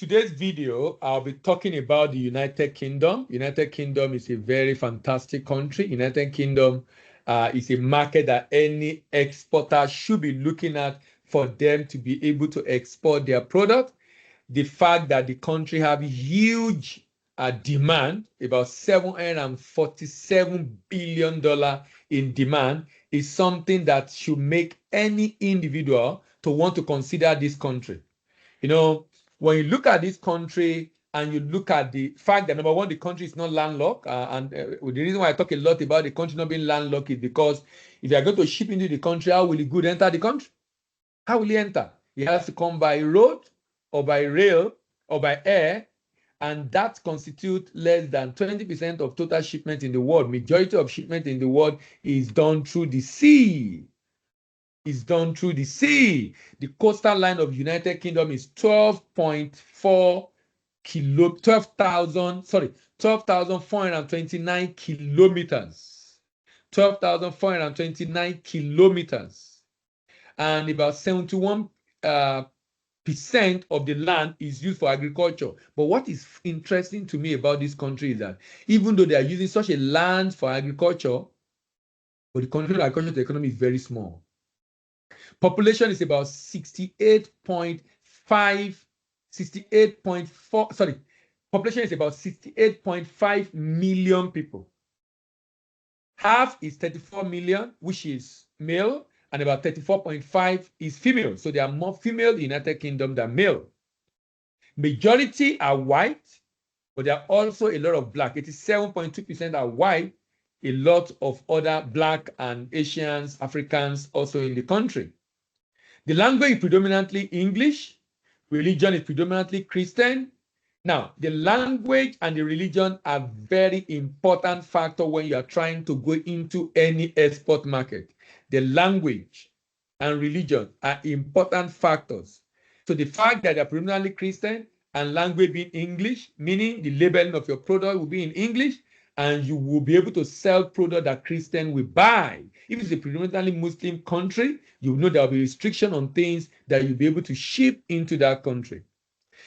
today's video, I'll be talking about the United Kingdom. United Kingdom is a very fantastic country. United Kingdom is a market that any exporter should be looking at for them to be able to export their product. The fact that the country have huge demand, about $747 billion in demand, is something that should make any individual to want to consider this country. You know, when you look at this country and you look at the fact that, number one, the country is not landlocked. The reason why I talk a lot about the country not being landlocked is because if you are going to ship into the country, how will the good enter the country? How will he enter? He has to come by road or by rail or by air, and that constitutes less than 20% of total shipment in the world. Majority of shipment in the world is done through the sea. The coastal line of United Kingdom is 12,429 kilometers. 12,429 kilometers. And about 71% of the land is used for agriculture. But what is interesting to me about this country is that even though they are using such a land for agriculture, but the country's agricultural economy is very small. Population is about 68.5 million people. Half is 34 million, which is male, and about 34.5 is female. So there are more female in the United Kingdom than male. Majority are white, but there are also a lot of black. 87.2% are white, a lot of other black and Asians, Africans also in the country. The language is predominantly English. Religion is predominantly Christian. Now, the language and the religion are very important factor when you are trying to go into any export market. The language and religion are important factors. So the fact that they're predominantly Christian and language being English, meaning the labeling of your product will be in English, and you will be able to sell product that Christian will buy. If it's a predominantly Muslim country, you know there will be restriction on things that you'll be able to ship into that country.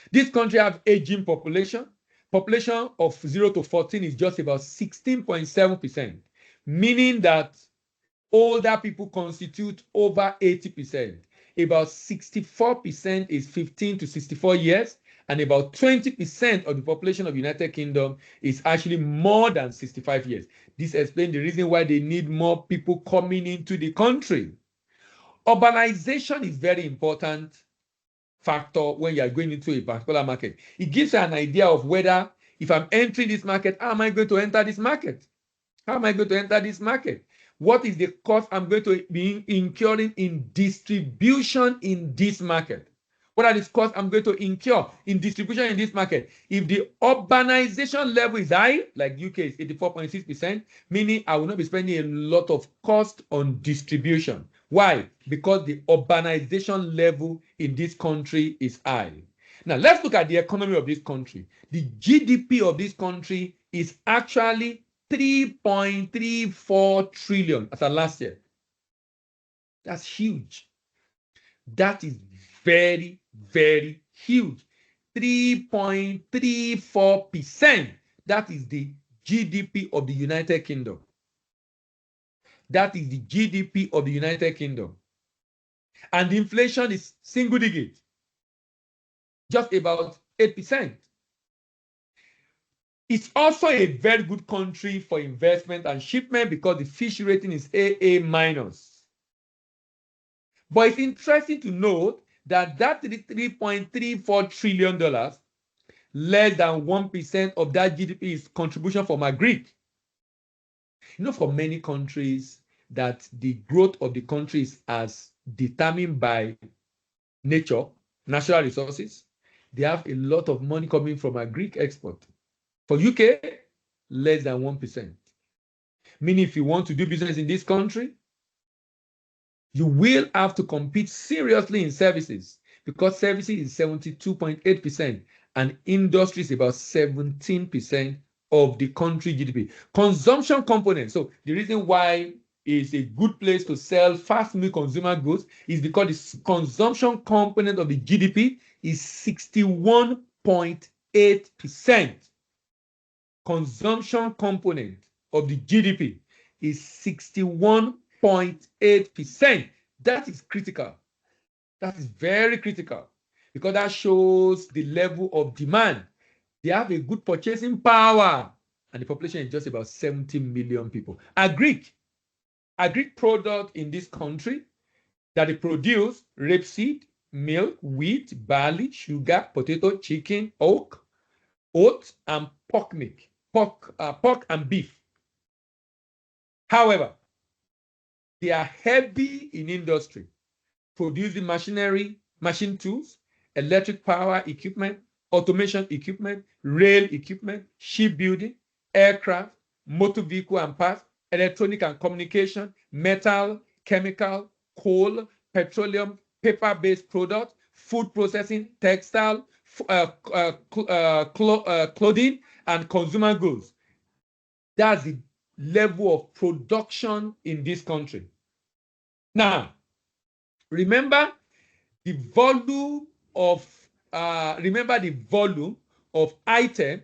This country have aging population. Population of 0 to 14 is just about 16.7%, meaning that older people constitute over 80%. About 64% is 15 to 64 years, and about 20% of the population of United Kingdom is actually more than 65 years. This explains the reason why they need more people coming into the country. Urbanization is very important factor when you are going into a particular market. It gives you an idea of whether, if I'm entering this market, how am I going to enter this market? How am I going to enter this market? What is the cost I'm going to be incurring in distribution in this market? What are the costs I'm going to incur in distribution in this market? If the urbanization level is high, like UK is 84.6%, meaning I will not be spending a lot of cost on distribution. Why? Because the urbanization level in this country is high. Now, let's look at the economy of this country. The GDP of this country is actually 3.34 trillion as of last year. That's huge. That is very, very huge. 3.34%. That is the GDP of the United Kingdom. That is the GDP of the United Kingdom. And the inflation is single digit, just about 8%. It's also a very good country for investment and shipment because the fish rating is AA-. But it's interesting to note that $3.34 trillion, less than 1% of that GDP is contribution from agri. You know, for many countries, that the growth of the country is as determined by nature, natural resources. They have a lot of money coming from agri export. For UK, less than 1%. Meaning if you want to do business in this country, you will have to compete seriously in services because services is 72.8% and industry is about 17% of the country GDP. Consumption component. So the reason why it's a good place to sell fast-moving consumer goods is because the consumption component of the GDP is 61 7.8%. Consumption component of the GDP is 61.8%. That is critical. That is very critical because that shows the level of demand. They have a good purchasing power, and the population is just about 70 million people. Agric product in this country that they produce: rapeseed, milk, wheat, barley, sugar, potato, chicken, oats, and pork and beef. However, they are heavy in industry, producing machinery, machine tools, electric power equipment, automation equipment, rail equipment, shipbuilding, aircraft, motor vehicle and parts, electronic and communication, metal, chemical, coal, petroleum, paper-based products, food processing, textile, clothing, and consumer goods. That's the level of production in this country. Now, remember the volume of item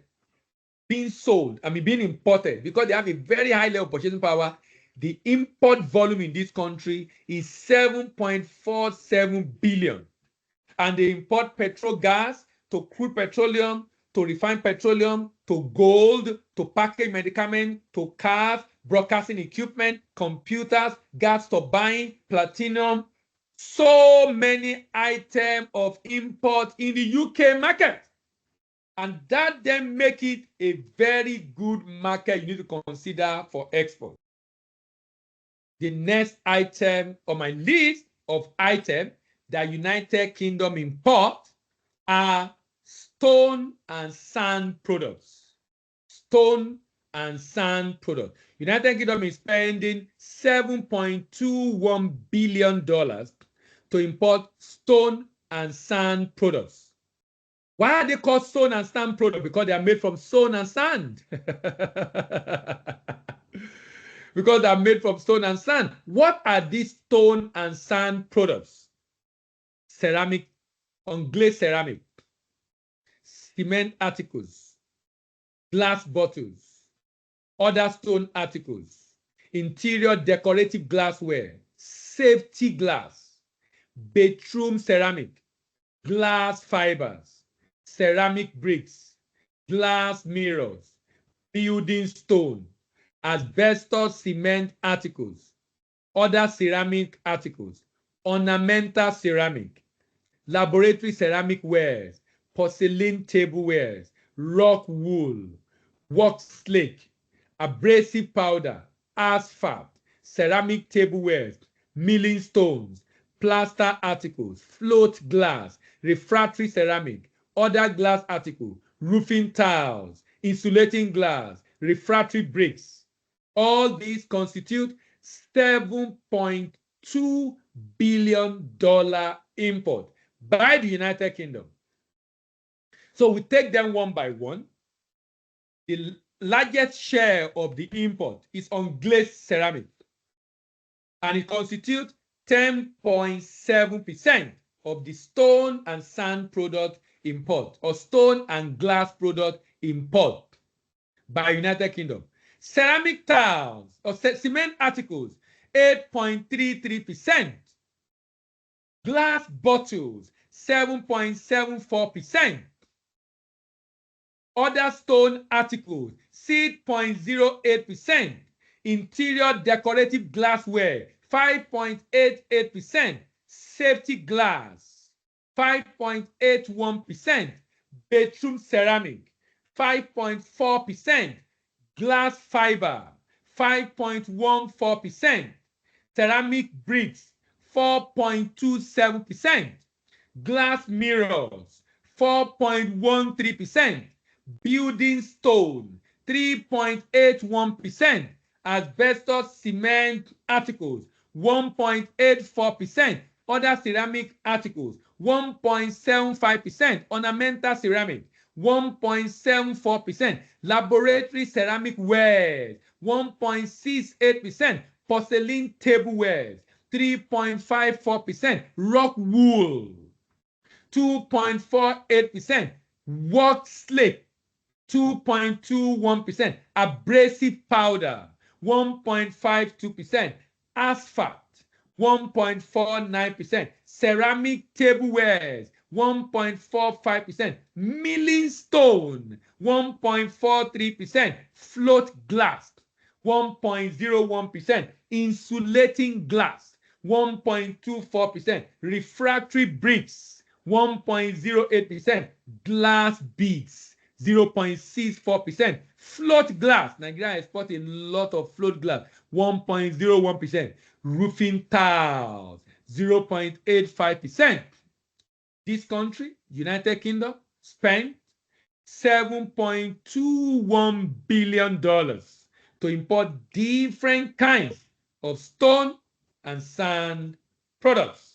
being sold, being imported, because they have a very high level of purchasing power. The import volume in this country is 7.47 billion, and they import petrol gas to crude petroleum, to refined petroleum, to gold, to packaged medicament, to cars, broadcasting equipment, computers, gas turbine, platinum. So many items of import in the UK market. And that then make it a very good market you need to consider for export. The next item on my list of items that United Kingdom import are stone and sand products. Stone and sand products. United Kingdom is spending $7.21 billion to import stone and sand products. Why are they called stone and sand products? Because they are made from stone and sand. Because they are made from stone and sand. What are these stone and sand products? Ceramic, unglazed ceramic, cement articles, glass bottles, other stone articles, interior decorative glassware, safety glass, bedroom ceramic, glass fibers, ceramic bricks, glass mirrors, building stone, asbestos cement articles, other ceramic articles, ornamental ceramic, laboratory ceramic wares, porcelain tablewares, rock wool, wax slate, abrasive powder, asphalt, ceramic tablewares, milling stones, plaster articles, float glass, refractory ceramic, other glass articles, roofing tiles, insulating glass, refractory bricks. All these constitute $7.2 billion import by the United Kingdom. So we take them one by one. The largest share of the import is unglazed ceramic, and it constitutes 10.7% of the stone and sand product import, or stone and glass product import by United Kingdom. Ceramic tiles or cement articles, 8.33%. Glass bottles, 7.74%. Other stone articles, 6.08%. Interior decorative glassware, 5.88%. Safety glass, 5.81%. Bedroom ceramic, 5.4%. Glass fiber, 5.14%. Ceramic bricks, 4.27%. Glass mirrors, 4.13%. Building stone, 3.81%. Asbestos cement articles, 1.84%. Other ceramic articles, 1.75%. Ornamental ceramic, 1.74%. Laboratory ceramic wares, 1.68%. Porcelain tableware, 3.54%. Rock wool, 2.48%. Work slate, 2.21%. Abrasive powder, 1.52%. Asphalt, 1.49%. Ceramic tablewares, 1.45%. Milling stone, 1.43%. Float glass, 1.01%. Insulating glass, 1.24%. Refractory bricks, 1.08%. Glass beads, 0.64%. Float glass, Nigeria exports a lot of float glass, 1.01%. Roofing tiles, 0.85%. This country, United Kingdom, spent $7.21 billion to import different kinds of stone and sand products.